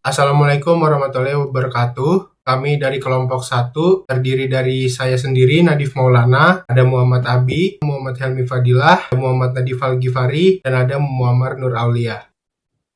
Assalamualaikum warahmatullahi wabarakatuh. Kami dari kelompok 1 terdiri dari saya sendiri, Nadif Maulana, ada Muhammad Abi, Muhammad Helmi Fadilah, ada Muhammad Nadif Al-Ghifari, dan ada Muammar Nur Aulia.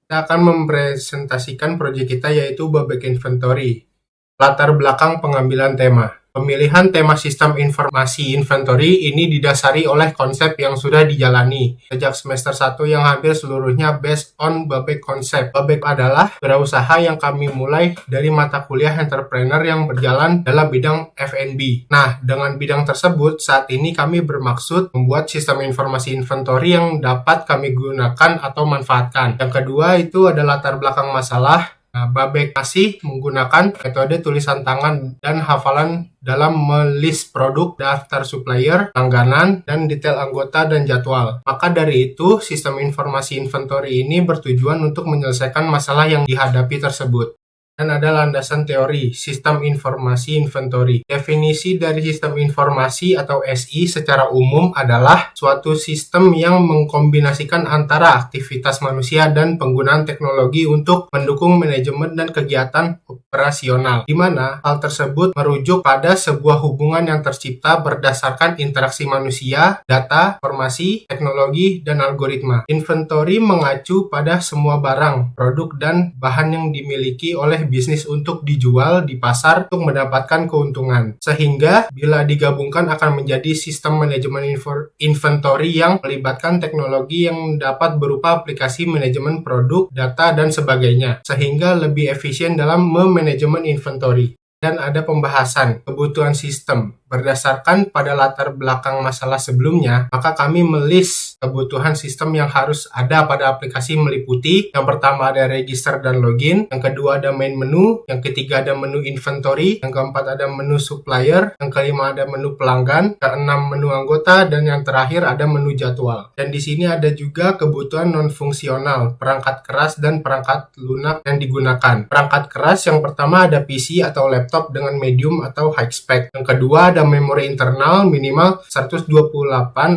Kita akan mempresentasikan proyek kita yaitu Babek Inventory. Latar belakang pengambilan tema. Pemilihan tema sistem informasi inventory ini didasari oleh konsep yang sudah dijalani sejak semester 1 yang hampir seluruhnya based on Babek konsep. Babek adalah wirausaha yang kami mulai dari mata kuliah entrepreneur yang berjalan dalam bidang F&B. Nah, dengan bidang tersebut, saat ini kami bermaksud membuat sistem informasi inventory yang dapat kami gunakan atau manfaatkan. Yang kedua itu ada latar belakang masalah. Babek masih menggunakan metode tulisan tangan dan hafalan dalam melist produk, daftar supplier, langganan, dan detail anggota dan jadwal. Maka dari itu, sistem informasi inventory ini bertujuan untuk menyelesaikan masalah yang dihadapi tersebut. Dan ada landasan teori sistem informasi inventory. Definisi dari sistem informasi atau SI secara umum adalah suatu sistem yang mengkombinasikan antara aktivitas manusia dan penggunaan teknologi untuk mendukung manajemen dan kegiatan operasional, di mana hal tersebut merujuk pada sebuah hubungan yang tercipta berdasarkan interaksi manusia, data, informasi, teknologi, dan algoritma. Inventory mengacu pada semua barang, produk, dan bahan yang dimiliki oleh bisnis untuk dijual di pasar untuk mendapatkan keuntungan. Sehingga bila digabungkan akan menjadi sistem manajemen inventory yang melibatkan teknologi yang dapat berupa aplikasi manajemen produk, data, dan sebagainya. Sehingga lebih efisien dalam memanajemen inventory. Dan ada pembahasan kebutuhan sistem. Berdasarkan pada latar belakang masalah sebelumnya, maka kami melist kebutuhan sistem yang harus ada pada aplikasi meliputi yang pertama ada register dan login, yang kedua ada main menu, yang ketiga ada menu inventory, yang keempat ada menu supplier, yang kelima ada menu pelanggan, keenam menu anggota, dan yang terakhir ada menu jadwal. Dan di sini ada juga kebutuhan non-fungsional, perangkat keras dan perangkat lunak yang digunakan. Perangkat keras yang pertama ada PC atau laptop dengan medium atau high spec. Yang kedua ada memori internal minimal 128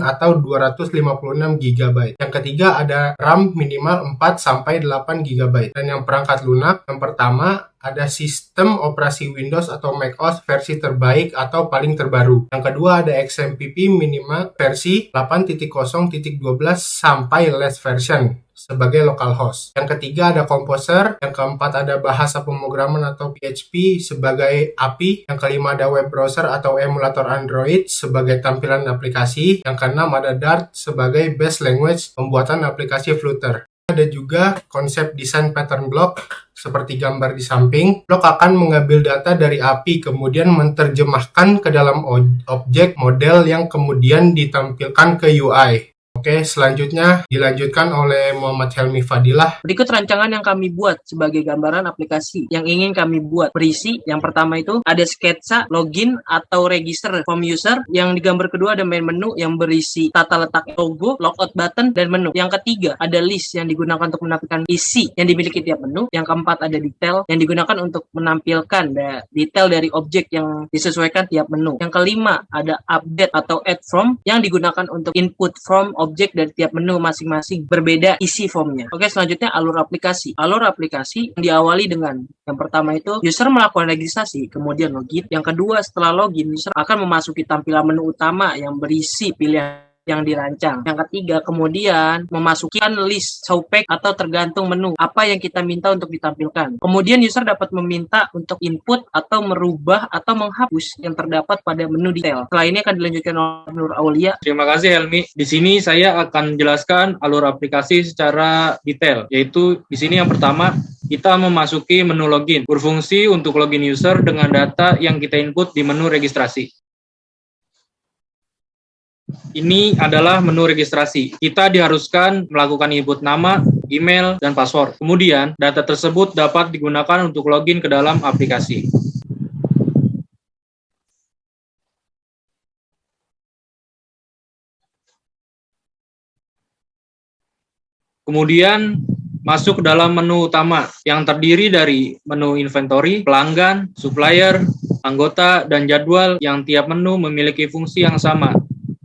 atau 256 GB. Yang ketiga ada RAM minimal 4 sampai 8 GB. Dan yang perangkat lunak yang pertama ada sistem operasi Windows atau macOS versi terbaik atau paling terbaru. Yang kedua ada XMPP minimal versi 8.0.12 sampai last version sebagai localhost. Yang ketiga ada Composer, yang keempat ada bahasa pemrograman atau PHP sebagai API, yang kelima ada web browser atau emulator Android sebagai tampilan aplikasi, yang keenam ada Dart sebagai base language pembuatan aplikasi Flutter. Ada juga konsep desain pattern block seperti gambar di samping. Block akan mengambil data dari API kemudian menerjemahkan ke dalam objek model yang kemudian ditampilkan ke UI. Oke, selanjutnya dilanjutkan oleh Muhammad Helmi Fadilah. Berikut rancangan yang kami buat sebagai gambaran aplikasi yang ingin kami buat. Berisi, yang pertama itu ada sketsa, login, atau register form user. Yang di gambar kedua ada main menu yang berisi tata letak logo, logout button, dan menu. Yang ketiga ada list yang digunakan untuk menampilkan isi yang dimiliki tiap menu. Yang keempat ada detail yang digunakan untuk menampilkan detail dari objek yang disesuaikan tiap menu. Yang kelima ada update atau add form yang digunakan untuk input form objek dari tiap menu masing-masing, berbeda isi formnya. Oke, selanjutnya alur aplikasi. Alur aplikasi diawali dengan yang pertama itu user melakukan registrasi, kemudian login. Yang kedua setelah login, user akan memasuki tampilan menu utama yang berisi pilihan yang dirancang. Yang ketiga, kemudian memasukkan list showpack atau tergantung menu apa yang kita minta untuk ditampilkan. Kemudian user dapat meminta untuk input atau merubah atau menghapus yang terdapat pada menu detail. Setelah ini akan dilanjutkan oleh Nur Aulia. Terima kasih Helmi. Di sini saya akan menjelaskan alur aplikasi secara detail, yaitu di sini yang pertama kita memasuki menu login, berfungsi untuk login user dengan data yang kita input di menu registrasi. Ini adalah menu registrasi. Kita diharuskan melakukan input nama, email, dan password. Kemudian, data tersebut dapat digunakan untuk login ke dalam aplikasi. Kemudian, masuk ke dalam menu utama yang terdiri dari menu inventory, pelanggan, supplier, anggota, dan jadwal yang tiap menu memiliki fungsi yang sama,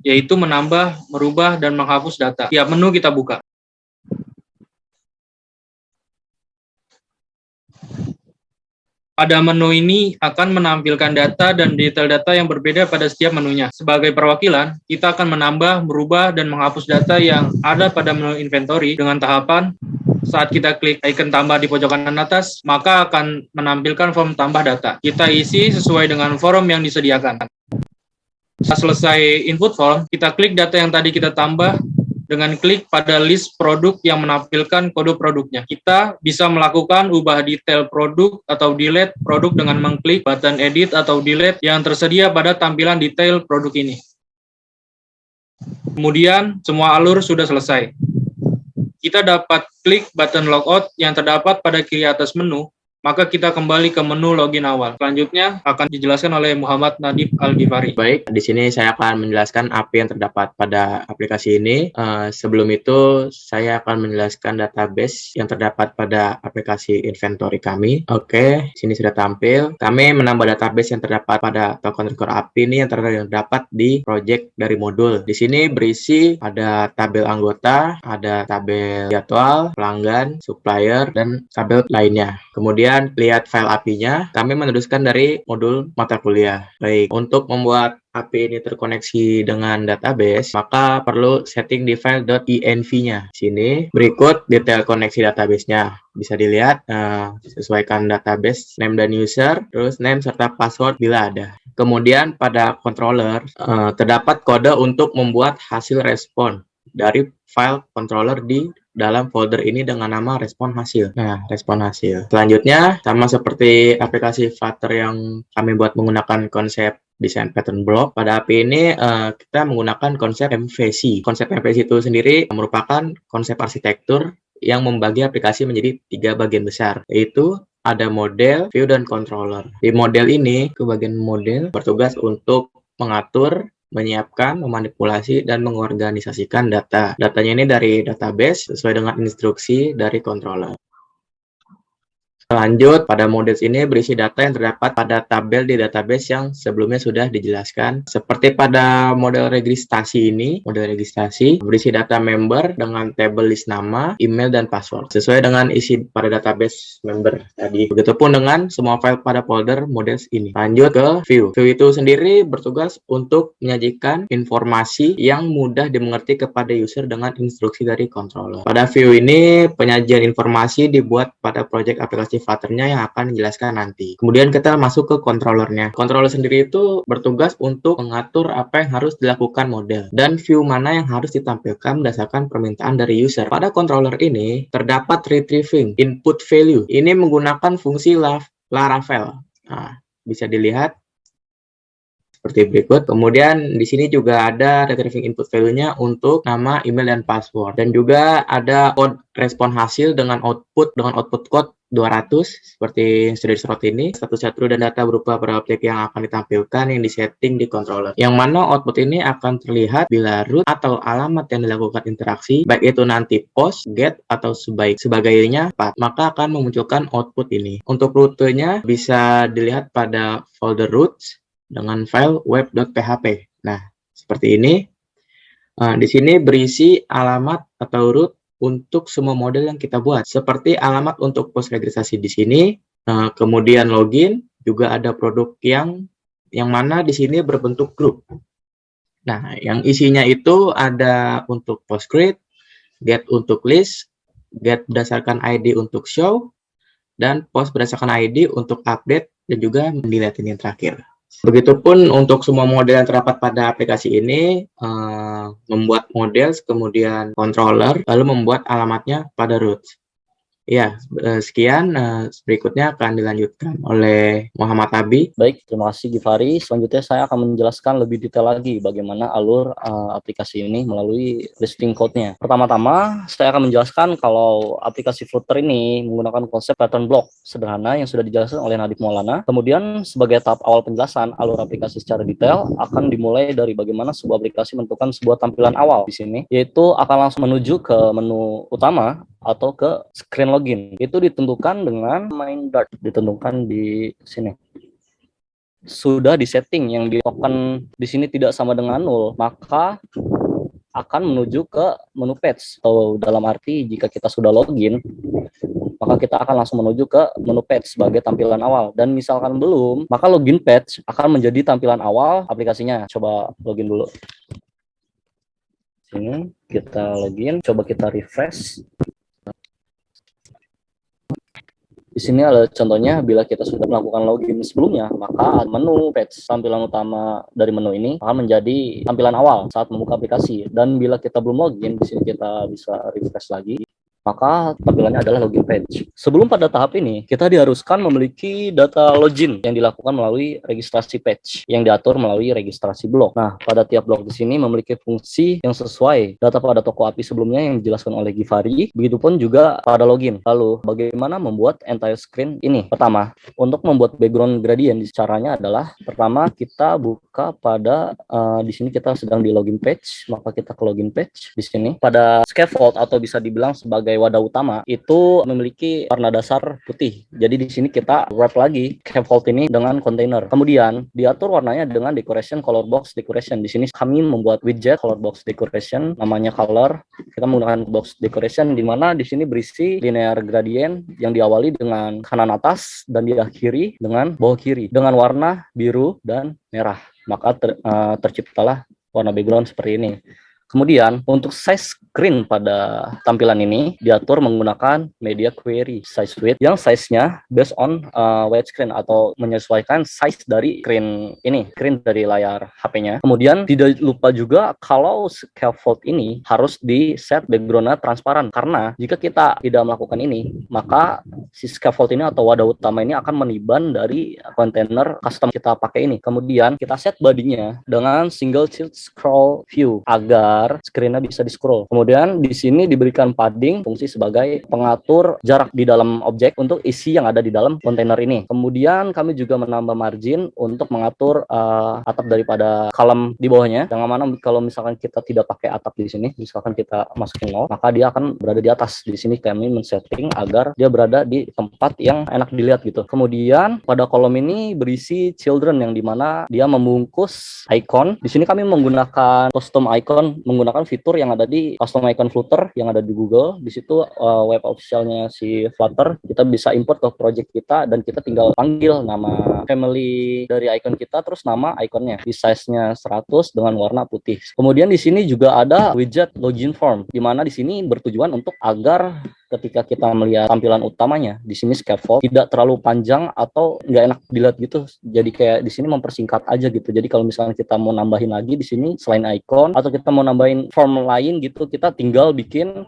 yaitu menambah, merubah, dan menghapus data. Tiap menu kita buka. Pada menu ini akan menampilkan data dan detail data yang berbeda pada setiap menunya. Sebagai perwakilan, kita akan menambah, merubah, dan menghapus data yang ada pada menu inventory dengan tahapan. Saat kita klik icon tambah di pojok kanan atas, maka akan menampilkan form tambah data. Kita isi sesuai dengan form yang disediakan. Setelah selesai input form, kita klik data yang tadi kita tambah dengan klik pada list produk yang menampilkan kode produknya. Kita bisa melakukan ubah detail produk atau delete produk dengan mengklik button edit atau delete yang tersedia pada tampilan detail produk ini. Kemudian, semua alur sudah selesai. Kita dapat klik button logout yang terdapat pada kiri atas menu, maka kita kembali ke menu login awal. Selanjutnya akan dijelaskan oleh Muhammad Nadif Al-Ghifari. Baik, di sini saya akan menjelaskan apa yang terdapat pada aplikasi ini. Sebelum itu, saya akan menjelaskan database yang terdapat pada aplikasi inventory kami. Oke, sini sudah tampil. Kami menambah database yang terdapat pada token record API ini yang terdapat di project dari modul. Di sini berisi ada tabel anggota, ada tabel jadwal, pelanggan, supplier, dan tabel lainnya. Kemudian lihat file API-nya, kami meneruskan dari modul mata kuliah. Baik, untuk membuat API ini terkoneksi dengan database, maka perlu setting di file .env-nya. Sini berikut detail koneksi database-nya. Bisa dilihat, sesuaikan database name dan user, terus name serta password bila ada. Kemudian pada controller, terdapat kode untuk membuat hasil respon dari file controller di dalam folder ini dengan nama respon hasil. Nah, respon hasil. Selanjutnya, sama seperti aplikasi Flutter yang kami buat menggunakan konsep desain pattern block, pada API ini kita menggunakan konsep MVC. Konsep MVC itu sendiri merupakan konsep arsitektur yang membagi aplikasi menjadi 3 bagian besar, yaitu ada model, view, dan controller. Di model ini, ke bagian model bertugas untuk mengatur, menyiapkan, memanipulasi, dan mengorganisasikan data. Datanya ini dari database sesuai dengan instruksi dari controller. Lanjut, pada model ini berisi data yang terdapat pada tabel di database yang sebelumnya sudah dijelaskan. Seperti pada model registrasi ini, model registrasi berisi data member dengan tabel list nama, email, dan password. Sesuai dengan isi pada database member tadi. Begitupun dengan semua file pada folder model ini. Lanjut ke view. View itu sendiri bertugas untuk menyajikan informasi yang mudah dimengerti kepada user dengan instruksi dari controller. Pada view ini, penyajian informasi dibuat pada project aplikasi Flutter-nya yang akan dijelaskan nanti. Kemudian kita masuk ke controller-nya. Controller sendiri itu bertugas untuk mengatur apa yang harus dilakukan model dan view mana yang harus ditampilkan berdasarkan permintaan dari user. Pada controller ini terdapat retrieving input value. Ini menggunakan fungsi Laravel. Nah, bisa dilihat seperti berikut. Kemudian di sini juga ada retrieving input value-nya untuk nama, email, dan password. Dan juga ada code respon hasil dengan output code 200 seperti yang sudah disorot ini. Status true dan data berupa pada objek yang akan ditampilkan yang disetting di controller. Yang mana output ini akan terlihat bila root atau alamat yang dilakukan interaksi, baik itu nanti post, get, atau sebagainya, maka akan memunculkan output ini. Untuk rutenya bisa dilihat pada folder roots dengan file web.php. Nah, seperti ini. Di sini berisi alamat atau root untuk semua model yang kita buat. Seperti alamat untuk post registrasi di sini, kemudian login, juga ada produk yang mana di sini berbentuk grup. Nah, yang isinya itu ada untuk post create, get untuk list, get berdasarkan ID untuk show, dan post berdasarkan ID untuk update, dan juga delete ini yang terakhir. Begitupun untuk semua model yang terdapat pada aplikasi ini, membuat model, kemudian controller, lalu membuat alamatnya pada root. Ya, sekian. Berikutnya akan dilanjutkan oleh Muhammad Abi. Baik, terima kasih Ghifari. Selanjutnya saya akan menjelaskan lebih detail lagi bagaimana alur aplikasi ini melalui listing code-nya. Pertama-tama, saya akan menjelaskan kalau aplikasi Flutter ini menggunakan konsep pattern block sederhana yang sudah dijelaskan oleh Nadif Maulana. Kemudian, sebagai tahap awal penjelasan alur aplikasi secara detail akan dimulai dari bagaimana sebuah aplikasi menentukan sebuah tampilan awal di sini, yaitu akan langsung menuju ke menu utama atau ke screen login. Itu ditentukan dengan main Dart, ditentukan di sini. Sudah disetting yang di token di sini tidak sama dengan 0, maka akan menuju ke menu page, atau dalam arti jika kita sudah login, maka kita akan langsung menuju ke menu page sebagai tampilan awal. Dan misalkan belum, maka login page akan menjadi tampilan awal aplikasinya. Coba login dulu. Sini kita login, coba kita refresh. Di sini ada contohnya, bila kita sudah melakukan login sebelumnya, maka menu page tampilan utama dari menu ini akan menjadi tampilan awal saat membuka aplikasi. Dan bila kita belum login, di sini kita bisa refresh lagi, maka tampilannya adalah login page. Sebelum pada tahap ini, kita diharuskan memiliki data login yang dilakukan melalui registrasi page yang diatur melalui registrasi blok. Nah, pada tiap blok di sini memiliki fungsi yang sesuai data pada toko API sebelumnya yang dijelaskan oleh Givari, begitupun juga pada login. Lalu, bagaimana membuat entire screen ini? Pertama, untuk membuat background gradient, caranya adalah pertama kita buka pada di sini kita sedang di login page, maka kita ke login page di sini. Pada scaffold atau bisa dibilang sebagai wadah utama itu memiliki warna dasar putih. Jadi di sini kita wrap lagi scaffold ini dengan container. Kemudian diatur warnanya dengan decoration color box decoration. Di sini kami membuat widget color box decoration, namanya color. Kita menggunakan box decoration di mana di sini berisi linear gradient yang diawali dengan kanan atas dan diakhiri dengan bawah kiri dengan warna biru dan merah. Maka terciptalah warna background seperti ini. Kemudian untuk size screen pada tampilan ini diatur menggunakan media query size width yang size-nya based on widescreen atau menyesuaikan size dari screen dari layar HP-nya. Kemudian tidak lupa juga kalau scaffold ini harus di set background-nya transparan, karena jika kita tidak melakukan ini maka si scaffold ini atau wadah utama ini akan meniban dari kontainer custom kita pakai ini. Kemudian kita set body-nya dengan single tilt scroll view agar screen-nya bisa di-scroll. Kemudian di sini diberikan padding, fungsi sebagai pengatur jarak di dalam objek untuk isi yang ada di dalam kontainer ini. Kemudian kami juga menambah margin untuk mengatur atap daripada kolom di bawahnya. Yang mana kalau misalkan kita tidak pakai atap di sini, misalkan kita masukin 0, maka dia akan berada di atas. Di sini kami men-setting agar dia berada di tempat yang enak dilihat gitu. Kemudian pada kolom ini berisi children yang dimana dia membungkus icon. Di sini kami menggunakan custom icon, menggunakan fitur yang ada di custom icon Flutter yang ada di Google. Di situ web officialnya si Flutter, kita bisa import ke project kita dan kita tinggal panggil nama family dari icon kita terus nama iconnya. Di size-nya 100 dengan warna putih. Kemudian di sini juga ada widget login form, di mana di sini bertujuan untuk agar ketika kita melihat tampilan utamanya di sini scaffold tidak terlalu panjang atau nggak enak dilihat gitu. Jadi kayak di sini mempersingkat aja gitu. Jadi kalau misalnya kita mau nambahin lagi di sini selain icon atau kita mau nambahin form lain gitu, kita tinggal bikin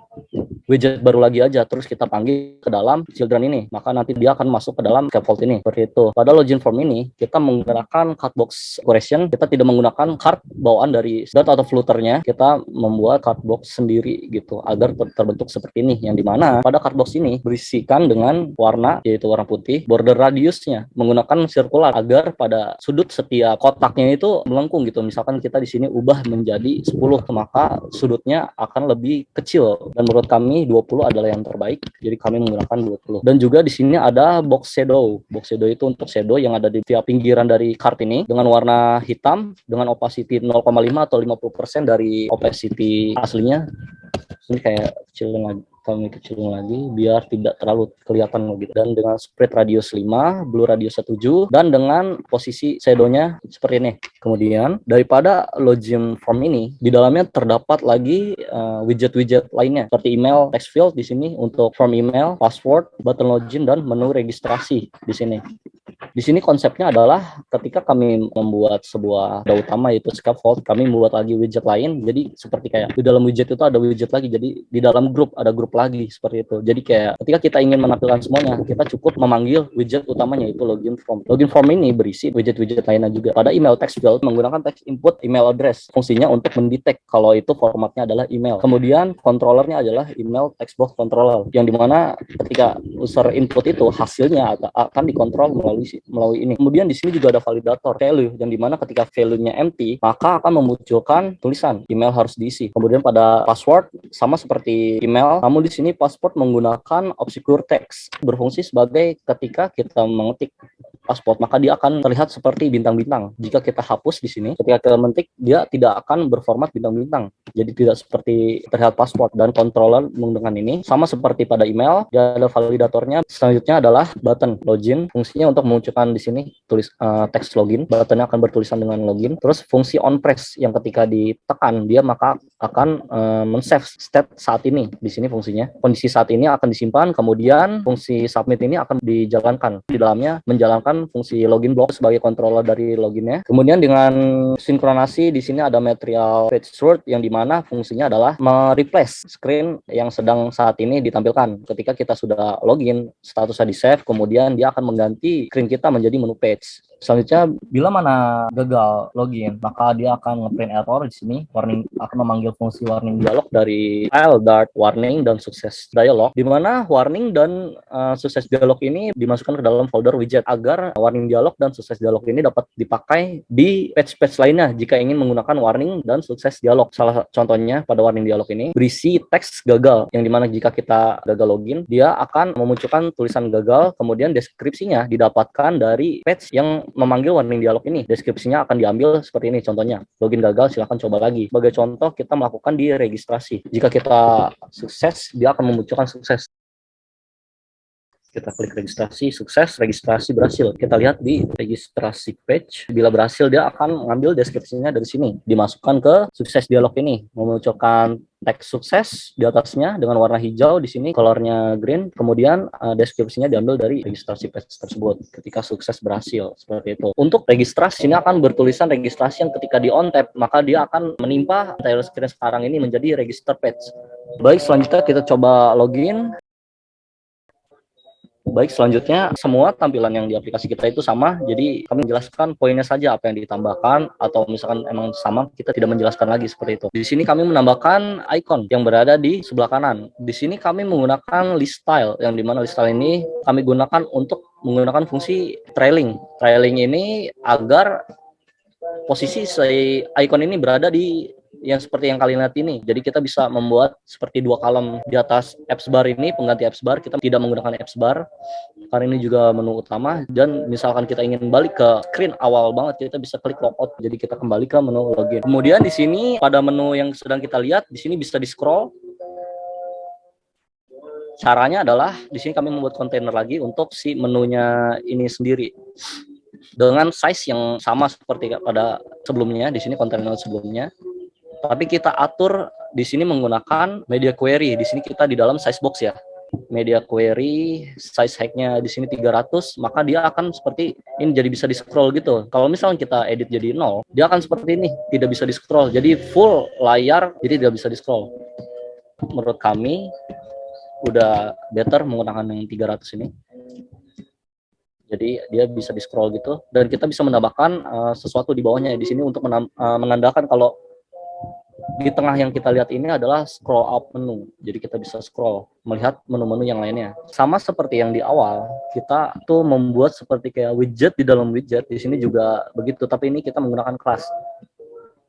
widget baru lagi aja terus kita panggil ke dalam children ini, maka nanti dia akan masuk ke dalam scaffold ini seperti itu. Pada login form ini kita menggunakan cardbox decoration, kita tidak menggunakan card bawaan dari Dart atau Flutternya, kita membuat cardbox sendiri gitu agar terbentuk seperti ini, yang dimana pada cardbox ini berisikan dengan warna yaitu warna putih, border radiusnya menggunakan circular agar pada sudut setiap kotaknya itu melengkung gitu. Misalkan kita di sini ubah menjadi 10, maka sudutnya akan lebih kecil dan menurut kami 20 adalah yang terbaik, jadi kami menggunakan 20. Dan juga di sini ada box shadow. Box shadow itu untuk shadow yang ada di tiap pinggiran dari card ini dengan warna hitam dengan opacity 0,5 atau 50% dari opacity aslinya. Ini kayak kecilin lagi, kami kecilin lagi biar tidak terlalu kelihatan gitu. Dan dengan spread radius 5, blue radius 7, dan dengan posisi shadownya seperti ini. Kemudian daripada login form ini, di dalamnya terdapat lagi widget-widget lainnya seperti email, text field di sini untuk form email, password, button login, dan menu registrasi di sini. Di sini konsepnya adalah ketika kami membuat sebuah wadah utama yaitu scaffold, kami membuat lagi widget lain. Jadi seperti kayak di dalam widget itu ada widget lagi. Jadi di dalam grup ada grup lagi seperti itu. Jadi kayak ketika kita ingin menampilkan semuanya, kita cukup memanggil widget utamanya yaitu login form. Login form ini berisi widget-widget lainnya juga. Pada email text field menggunakan text input email address. Fungsinya untuk mendetek kalau itu formatnya adalah email. Kemudian controllernya adalah email text box controller, yang dimana ketika user input itu hasilnya akan dikontrol melalui ini. Kemudian di sini juga ada validator value, yang dimana ketika value-nya empty maka akan memunculkan tulisan email harus diisi. Kemudian pada password sama seperti email, namun di sini password menggunakan obscure text, berfungsi sebagai ketika kita mengetik pasport, maka dia akan terlihat seperti bintang-bintang. Jika kita hapus di sini, ketika kita mentik, dia tidak akan berformat bintang-bintang. Jadi tidak seperti terlihat pasport. Dan controller menggunakan ini sama seperti pada email, dia ada validatornya. Selanjutnya adalah button login, fungsinya untuk memunculkan di sini tulis teks login. Buttonnya akan bertulisan dengan login. Terus fungsi on press yang ketika ditekan dia maka akan men-save state saat ini. Di sini fungsinya kondisi saat ini akan disimpan, kemudian fungsi submit ini akan dijalankan. Di dalamnya menjalankan fungsi login block sebagai controller dari loginnya. Kemudian dengan sinkronasi di sini ada material page sort yang dimana fungsinya adalah mereplace screen yang sedang saat ini ditampilkan. Ketika kita sudah login, statusnya di save, kemudian dia akan mengganti screen kita menjadi menu page. Selanjutnya, bila mana gagal login, maka dia akan ngeprint error di sini. Warning akan memanggil fungsi warning dialog dari file dart warning dan sukses dialog, di mana warning dan sukses dialog ini dimasukkan ke dalam folder widget agar warning dialog dan sukses dialog ini dapat dipakai di page-page lainnya jika ingin menggunakan warning dan sukses dialog. Salah contohnya pada warning dialog ini berisi teks gagal, yang dimana jika kita gagal login, dia akan memunculkan tulisan gagal, kemudian deskripsinya didapatkan dari page yang memanggil warning dialog ini. Deskripsinya akan diambil seperti ini, contohnya login gagal, silahkan coba lagi. Sebagai contoh, kita melakukan di registrasi. Jika kita sukses, dia akan memunculkan sukses. Kita klik registrasi, sukses, registrasi berhasil. Kita lihat di registrasi page, bila berhasil dia akan mengambil deskripsinya dari sini, dimasukkan ke sukses dialog ini, memunculkan teks sukses di atasnya dengan warna hijau, di sini colornya green, kemudian deskripsinya diambil dari registrasi page tersebut ketika sukses berhasil, seperti itu. Untuk registrasi ini akan bertulisan registrasi yang ketika di on tap, maka dia akan menimpa title screen sekarang ini menjadi register page. Baik, selanjutnya kita coba login. Baik, selanjutnya semua tampilan yang di aplikasi kita itu sama, jadi kami menjelaskan poinnya saja apa yang ditambahkan, atau misalkan emang sama, kita tidak menjelaskan lagi seperti itu. Di sini kami menambahkan icon yang berada di sebelah kanan. Di sini kami menggunakan list style, yang dimana list style ini kami gunakan untuk menggunakan fungsi trailing. Trailing ini agar posisi si icon ini berada di yang seperti yang kalian lihat ini. Jadi kita bisa membuat seperti dua kolom di atas apps bar ini, pengganti apps bar. Kita tidak menggunakan apps bar karena ini juga menu utama. Dan misalkan kita ingin balik ke screen awal banget, kita bisa klik logout. Jadi kita kembali ke menu login. Kemudian di sini pada menu yang sedang kita lihat, di sini bisa di scroll. Caranya adalah di sini kami membuat kontainer lagi untuk si menunya ini sendiri, dengan size yang sama seperti pada sebelumnya. Di sini kontainer sebelumnya, tapi kita atur di sini menggunakan media query. Di sini kita di dalam size box ya. Media query, size height-nya di sini 300, maka dia akan seperti ini, jadi bisa di-scroll gitu. Kalau misalnya kita edit jadi 0, dia akan seperti ini, tidak bisa di-scroll. Jadi full layar, jadi tidak bisa di-scroll. Menurut kami udah better menggunakan yang 300 ini. Jadi dia bisa di-scroll gitu, dan kita bisa menambahkan sesuatu di bawahnya di sini untuk menandakan kalau di tengah yang kita lihat ini adalah scroll up menu. Jadi kita bisa scroll, melihat menu-menu yang lainnya. Sama seperti yang di awal, kita tuh membuat seperti kayak widget di dalam widget. Di sini juga begitu, tapi ini kita menggunakan kelas.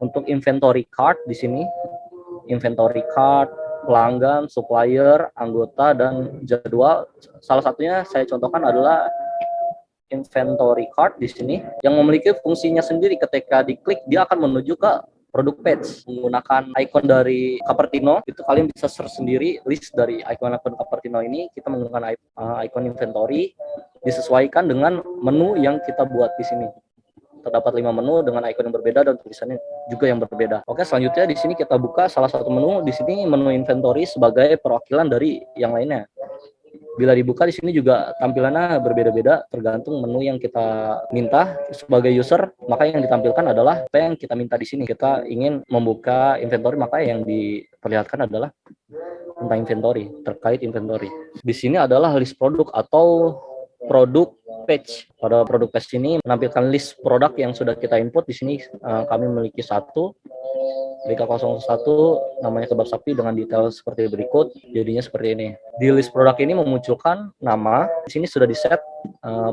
Untuk inventory card di sini, inventory card, pelanggan, supplier, anggota, dan jadwal. Salah satunya saya contohkan adalah inventory card di sini yang memiliki fungsinya sendiri. Ketika diklik, dia akan menuju ke produk page menggunakan icon dari Cupertino. Itu kalian bisa search sendiri list dari icon-icon Cupertino ini. Kita menggunakan icon inventory disesuaikan dengan menu yang kita buat di sini. Terdapat 5 menu dengan icon yang berbeda dan tulisannya juga yang berbeda. Oke, selanjutnya di sini kita buka salah satu menu. Di sini menu inventory sebagai perwakilan dari yang lainnya. Bila dibuka di sini juga tampilannya berbeda-beda tergantung menu yang kita minta. Sebagai user, maka yang ditampilkan adalah apa yang kita minta di sini. Kita ingin membuka inventory, maka yang diperlihatkan adalah tentang inventory, terkait inventory. Di sini adalah list produk atau produk page. Pada produk page ini menampilkan list produk yang sudah kita input. Di sini kami memiliki satu BK01 namanya kebab sapi dengan detail seperti berikut. Jadinya seperti ini. Di list produk ini memunculkan nama. Di sini sudah di set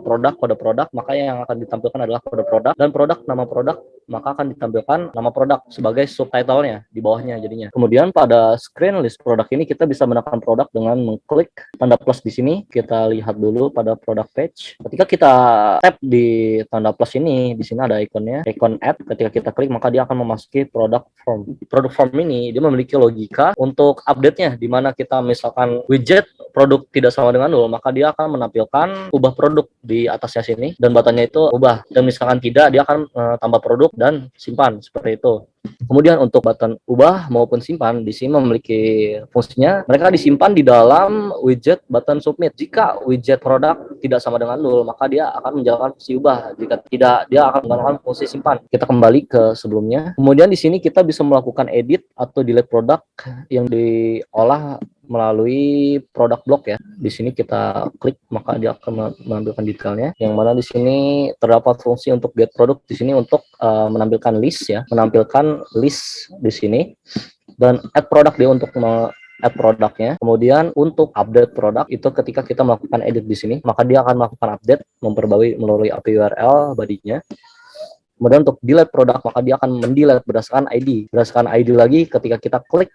produk, kode produk, maka yang akan ditampilkan adalah kode produk, dan produk, nama produk, maka akan ditampilkan nama produk sebagai subtitlenya di bawahnya jadinya. Kemudian pada screen list produk ini kita bisa menekan produk dengan mengklik tanda plus di sini. Kita lihat dulu pada product page. Ketika kita tap di tanda plus ini, di sini ada ikonnya, ikon add. Ketika kita klik maka dia akan memasuki product form. Product form ini dia memiliki logika untuk update-nya, di mana kita misalkan widget produk tidak sama dengan 0, maka dia akan menampilkan ubah produk di atasnya sini, dan buttonnya itu ubah, dan misalkan tidak, dia akan tambah produk dan simpan, seperti itu. Kemudian untuk button ubah maupun simpan di sini memiliki fungsinya, mereka disimpan di dalam widget button submit. Jika widget produk tidak sama dengan 0, maka dia akan menjalankan fungsi ubah. Jika tidak, dia akan menjalankan fungsi simpan. Kita kembali ke sebelumnya. Kemudian di sini kita bisa melakukan edit atau delete produk yang diolah melalui produk block ya. Di sini kita klik maka dia akan menampilkan detailnya. Yang mana di sini terdapat fungsi untuk get produk di sini untuk menampilkan list ya, menampilkan list di sini, dan add produk dia untuk add produknya. Kemudian untuk update produk itu ketika kita melakukan edit di sini, maka dia akan melakukan update, memperbarui melalui API URL body-nya. Kemudian untuk delete produk, maka dia akan mendelete berdasarkan ID. Berdasarkan ID lagi, ketika kita klik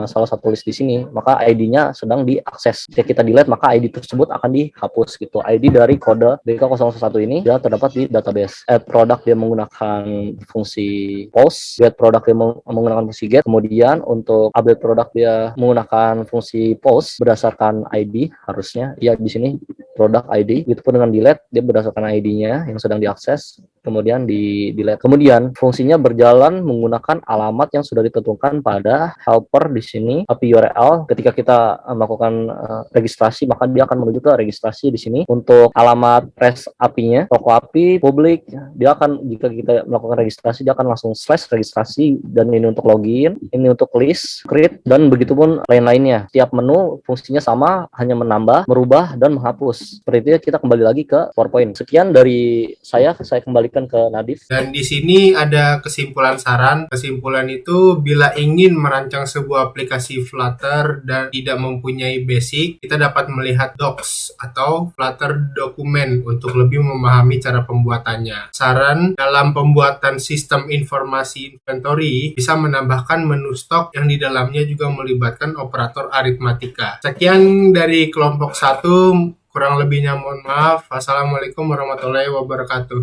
salah satu list di sini, maka ID-nya sedang diakses. Ketika kita delete, maka ID tersebut akan dihapus gitu. ID dari kode BK001 ini dia terdapat di database. Add produk dia menggunakan fungsi post, get produk dia menggunakan fungsi get. Kemudian untuk update produk dia menggunakan fungsi post berdasarkan ID harusnya. Ya di sini produk ID. Begitupun dengan delete, dia berdasarkan ID-nya yang sedang diakses, kemudian di delete. Kemudian fungsinya berjalan menggunakan alamat yang sudah ditentukan pada helper di sini API URL. Ketika kita melakukan registrasi, maka dia akan menuju ke registrasi di sini. Untuk alamat REST API-nya, toko API publik, dia akan, jika kita melakukan registrasi, dia akan langsung slash registrasi, dan ini untuk login, ini untuk list, create, dan begitupun lain-lainnya. Setiap menu fungsinya sama, hanya menambah, merubah, dan menghapus. Seperti itu ya, kita kembali lagi ke PowerPoint. Sekian dari saya kembalikan ke Nadif. Dan di sini ada kesimpulan saran. Kesimpulan itu, bila ingin merancang sebuah aplikasi Flutter dan tidak mempunyai basic, kita dapat melihat docs atau Flutter dokumen untuk lebih memahami cara pembuatannya. Saran, dalam pembuatan sistem informasi inventory bisa menambahkan menu stok yang di dalamnya juga melibatkan operator aritmatika. Sekian dari kelompok 1. Kurang lebihnya mohon maaf. Wassalamualaikum warahmatullahi wabarakatuh.